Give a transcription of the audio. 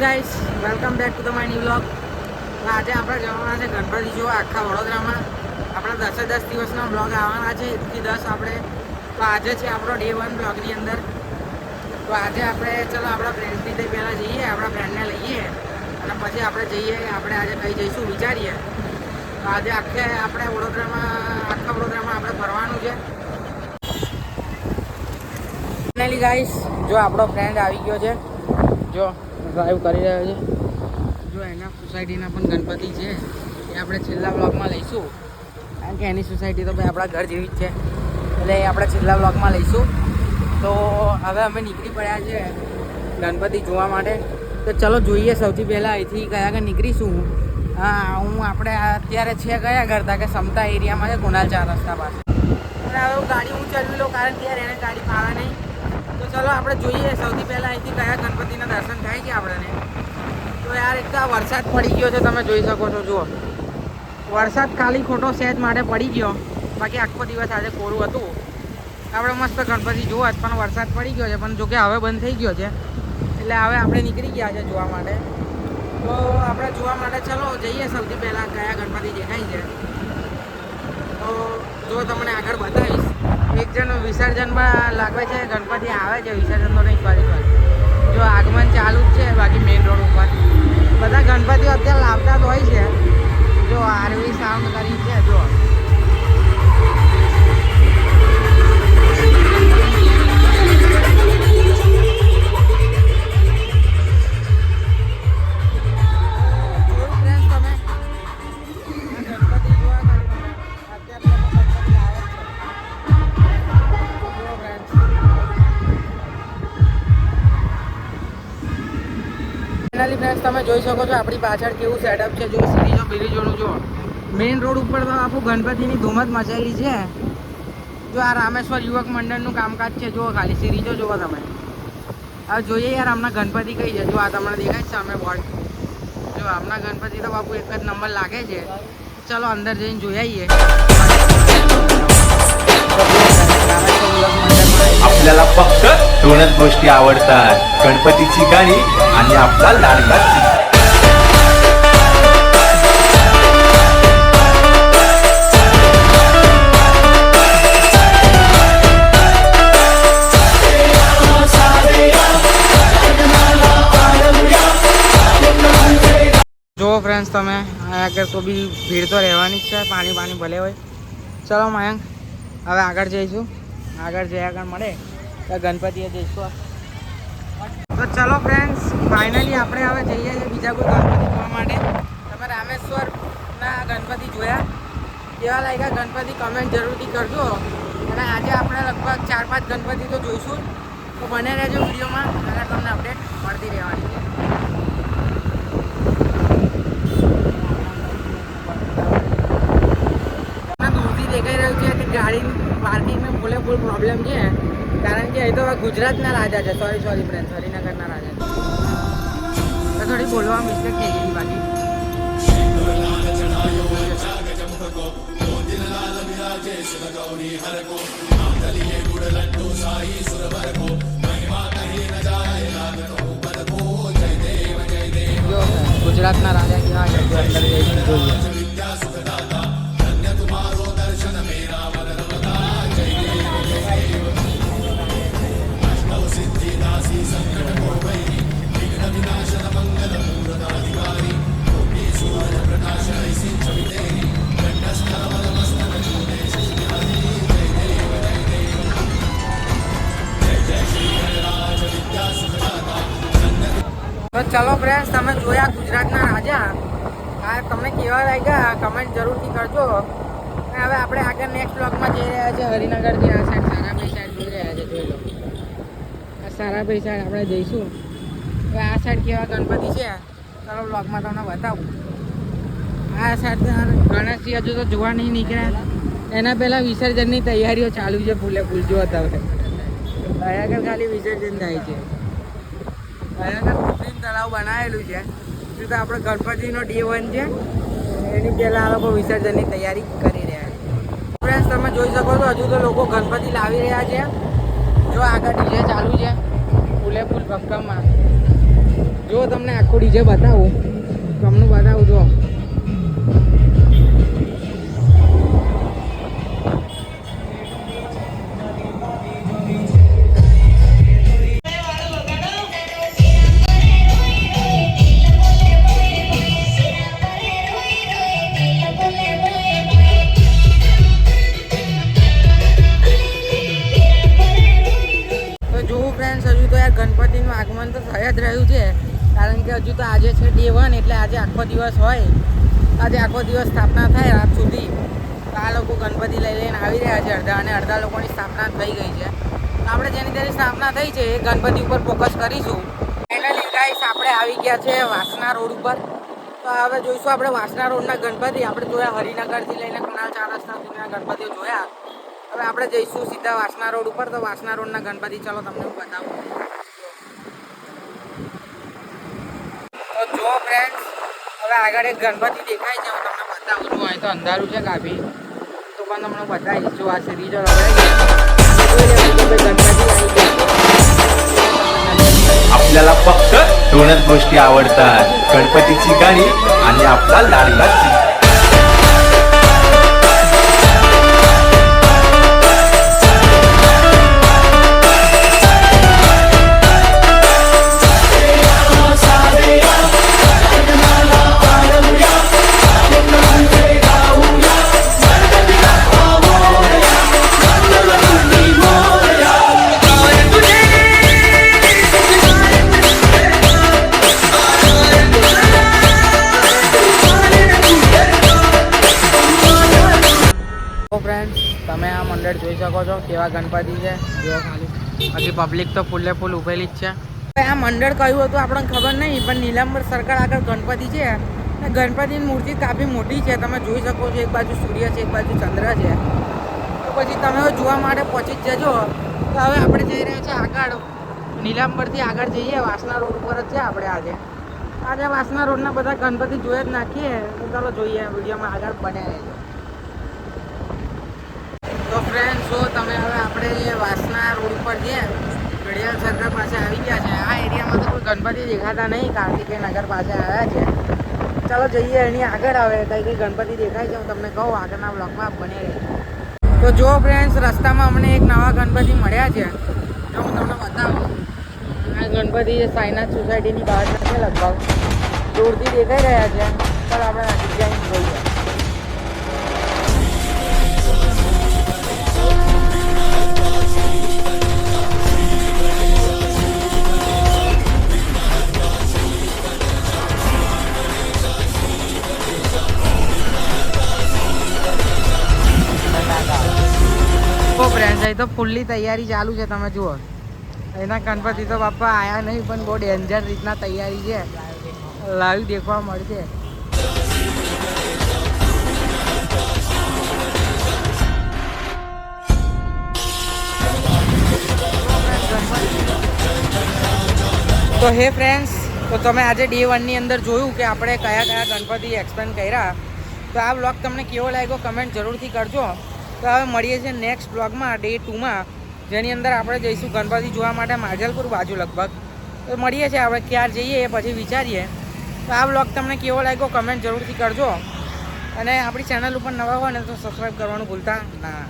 Guys, welcome back to the my new vlog. આજે આપણે જવાના છે ગણપતિ જોવા આખા વડોદરામાં. આપણા 10 દિવસનો બ્લોગ આવવાના છે, 1 થી 10 આપણે. તો આજે છે આપણો ડે 1 બ્લોગની અંદર. તો આજે આપણે ચલો આપણા ફ્રેન્ડ્સની તે પહેલાં જઈએ, આપણા ફ્રેન્ડને લઈએ અને પછી આપણે જઈએ. આપણે આજે કઈ જઈશું વિચારીએ. તો આજે આખા વડોદરામાં આપણે ફરવાનું છે. ફાઇનલી ગાઈસ, જો આપણો ફ્રેન્ડ આવી ગયો છે, જો ડ્રાઈવ કરી રહ્યો છે. જો એના સોસાયટીના પણ ગણપતિ છે, એ આપણે છેલ્લા બ્લોગમાં લઈશું. કારણ કે એની સોસાયટી તો ભાઈ આપણા ઘર જેવી જ છે, એટલે એ આપણે છેલ્લા બ્લોગમાં લઈશું. તો હવે અમે નીકળી પડ્યા છે ગણપતિ જોવા માટે. તો ચલો જોઈએ સૌથી પહેલાં અહીંથી કયા આગળ નીકળીશું. આપણે અત્યારે છે કયા ઘર હતા કે સમતા એરિયામાં છે, કુનાલ 4 રસ્તા પાસે. અને હવે ગાડી હું ચલાવી લઉં, કારણ કે યાર એને ગાડી ફાવે નહીં. તો ચલો આપણે જોઈએ સૌથી પહેલાં અહીંથી કયા ગણપતિના દર્શન થાય છે આપણને. તો યાર એક તો આ વરસાદ પડી ગયો છે, તમે જોઈ શકો છો. જુઓ, વરસાદ ખાલી ખોટો સહેજ માટે પડી ગયો, બાકી આખો દિવસ આજે કોરું હતું. આપણે મસ્ત ગણપતિ જોવા જ, પણ વરસાદ પડી ગયો છે. પણ જોકે હવે બંધ થઈ ગયો છે, એટલે હવે આપણે નીકળી ગયા છે જોવા માટે. તો આપણે જોવા માટે ચલો જઈએ. સૌથી પહેલાં કયા ગણપતિ દેખાય છે તો જો તમને આગળ બતાવીશ. એક જણ વિસર્જનમાં લાગે છે, ગણપતિ આવે છે, વિસર્જન તો નહીં, સોરી. જો આગમન ચાલુ જ છે, બાકી મેઇન રોડ ઉપર બધા ગણપતિઓ અત્યારે લાવતા જ હોય છે. જો આરવી સાઉન્ડ કરી છે. જો ફ્રેન્ડ્સ, તમે જોઈ શકો છો આપણી પાછળ કેવું સેટઅપ છે. જો બ્રિજોનું જો મેઇન રોડ ઉપર તો આખું ગણપતિની ધૂમ જ મચાયેલી છે. જો આ રામેશ્વર યુવક મંડળનું કામકાજ છે. જુઓ ખાલી સિરીજો જુઓ તમે. હવે જોઈએ યાર આમના ગણપતિ કઈ છે. જો આ તમને દેખાય છે સામે બોર્ડ. જો આમના ગણપતિ તો બાપુ એક જ નંબર લાગે છે. ચલો અંદર જઈને જોઈ આવીએ. आपल्याला फक्त 2च गोष्टी आवडतात, गणपतीची गाणी आणि आपला लाडका. જો ફ્રેન્ડ્સ તમે આગળ તો બી ભીડ તો રહેવાની જ છે, પાણી ભલે હોય. ચલો મયંક, હવે આગળ જઈશું. આગળ જઈ આગળ મળે તો ગણપતિએ જઈશું. તો ચલો ફ્રેન્ડ્સ, ફાઇનલી આપણે હવે જઈએ છીએ બીજા કોઈ ગણપતિ જોવા માટે. તમે રામેશ્વરના ગણપતિ જોયા કેવા લાગ્યા ગણપતિ કમેન્ટ જરૂરથી કરજો. અને આજે આપણે લગભગ 4-5 ગણપતિ તો જોઈશું. તો બને રહેજો વિડીયોમાં, અને તમને અપડેટ મળતી રહેવાની છે. દેખાઈ રહ્યું છે કે ગાડી પાર્કિંગમાં ફૂલ પ્રોબ્લેમ છે, કારણ કે એ તો ગુજરાતના રાજા છે. સોરી ફ્રેન્ડ, હરિનગરના રાજા છે. તો થોડી બોલવા મિસ્ટેક થઈ ગઈ બાકી. ગુજરાતના રાજા કેવા છે અંદર જઈને જોઈએ. તો ચલો ફ્રેન્ડ્સ, તમે જોયા ગુજરાતના રાજા. આ તમને કેવા લાગ્યા કમેન્ટ જરૂરથી કરજો. અને હવે આપણે આગળ નેક્સ્ટ બ્લોગમાં જઈ રહ્યા છીએ હરિનગરથી. આ સાઈડ સારાભાઈ સાઈડ જોઈ રહ્યા છે, જોઈ લો. આ સારાભાઈ સાઈડ આપણે જઈશું. હવે આ સાઈડ કેવા ગણપતિ છે ચલો બ્લોગમાં તમને બતાવું. આ સાઈડ ગણેશજી હજુ તો જોવા નહીં નીકળ્યા. એના પહેલાં વિસર્જનની તૈયારીઓ ચાલુ છે ફૂલે ફૂલ. જો હતા હવે આગળ ખાલી વિસર્જન થાય છે. કૃત્રિમ તળાવ બનાવેલું છે. તો આપણે ગણપતિનો ડે 1 છે, એની પહેલાં આ લોકો વિસર્જનની તૈયારી કરી રહ્યા છે. ફ્રેન્ડ્સ, તમે જોઈ શકો છો હજુ તો લોકો ગણપતિ લાવી રહ્યા છે. જો આગળ ડીજે ચાલુ છે ફૂલે ફૂલ ભક્કમમાં. જો તમને આખું ડીજે બતાવું તમને બતાવું જો ગણપતિનું આગમન તો થઈ જ રહ્યું છે કારણ કે હજુ તો આજે છે ડે 1 એટલે આજે આખો દિવસ હોય આજે આખો દિવસ સ્થાપના થાય રાત સુધી તો આ લોકો ગણપતિ લઈ લઈને આવી રહ્યા છે અડધા અને અડધા લોકોની સ્થાપના થઈ ગઈ છે તો આપણે જેની તેની સ્થાપના થઈ છે એ ગણપતિ ઉપર ફોકસ કરીશું. ફાઇનલી ગાઈસ આપણે આવી ગયા છે વાસના રોડ ઉપર તો હવે જોઈશું આપણે વાસના રોડના ગણપતિ આપણે જોયા હરિનગરથી લઈને કુણાલ 4 રસ્તા સુધીના ગણપતિઓ જોયા હવે આપણે જઈશું સીધા વાસના રોડ ઉપર તો વાસના રોડના ગણપતિ ચાલો તમને હું બતાવું. તો જો ફ્રેન્ડ્સ હવે આગળ એક ગણપતિ દેખાય છે હું તમને બતાવું છું અહીં તો અંધારું છે કાફી તો પણ તમને બતાવીશ જો આ સીરી જો आपल्याला फक्त दोनच गोष्टी आवडतात, गणपतीची गाणी आणि आपला लाडका चिमण्या. ફ્રેન્ડ્સ તમે આ મંડળ જોઈ શકો છો કેવા ગણપતિ છે જો ખાલી હજી પબ્લિક તો ફૂલે ફૂલ ઉભેલી જ છે. આ મંડળ કયું હતું આપણને ખબર નહીં પણ નીલાંબર સર્કલ આગળ ગણપતિ છે ગણપતિની મૂર્તિ કાફી મોટી છે તમે જોઈ શકો છો એક બાજુ સૂર્ય છે એક બાજુ ચંદ્ર છે તો પછી તમે જોવા માટે પહોંચી જ જજો. તો હવે આપણે જઈ રહ્યા છીએ આગળ નીલાંબરથી આગળ જઈએ વાસના રોડ ઉપર જ છે આપણે આજે વાસના રોડના બધા ગણપતિ જોઈ જ નાખીએ તો ચાલો જોઈએ વિડીયોમાં આગળ બન્યા રહેજો. તો ફ્રેન્ડ જો તમે હવે આપણે વાસના રોડ ઉપર જઈએ ઘડિયાળ સર્કલ પાસે આવી ગયા છે આ એરિયામાં તો કોઈ ગણપતિ દેખાતા નહીં કાર્તિકેય નગર પાસે આવ્યા છે ચાલો જઈએ એની આગળ આવે કઈ કઈ ગણપતિ દેખાય છે હું તમને કહું આગળના બ્લોગમાં બને રહે. તો જો ફ્રેન્ડ્સ રસ્તામાં અમને એક નવા ગણપતિ મળ્યા છે જો હું તમને બતાવું આ ગણપતિ સાઈનાથ સોસાયટીની બહાર છે લગભગ દૂરથી દેખાઈ રહ્યા છે ચાલો આપણે આ જગ્યાએ જોઈએ. ફ્રેન્ડ્સ અહીં તો ફૂલ્લી તૈયારી ચાલુ છે તમે જુઓ એના ગણપતિ તો બાપા આયા નહીં પણ બહુ ડેન્જર રીતના તૈયારી છે લાઈવ દેખવા મળશે. તો હે ફ્રેન્ડ્સ તો તમે આજે ડે 1ની અંદર જોયું કે આપણે કયા કયા ગણપતિ એક્સપ્લેન કર્યા તો આ બ્લોગ તમને કેવો લાગ્યો કમેન્ટ જરૂરથી કરજો. તો હવે મળીએ છીએ નેક્સ્ટ બ્લોગમાં ડે 2માં જેની અંદર આપણે જઈશું ગણપતિ જોવા માટે માજલપુર બાજુ લગભગ તો મળીએ છીએ આપણે ક્યાં જઈએ એ પછી વિચારીએ. તો આ બ્લોગ તમને કેવો લાગ્યો કમેન્ટ જરૂરથી કરજો અને આપણી ચેનલ ઉપર નવા હોય ને તો સબસ્ક્રાઈબ કરવાનું ભૂલતા ના.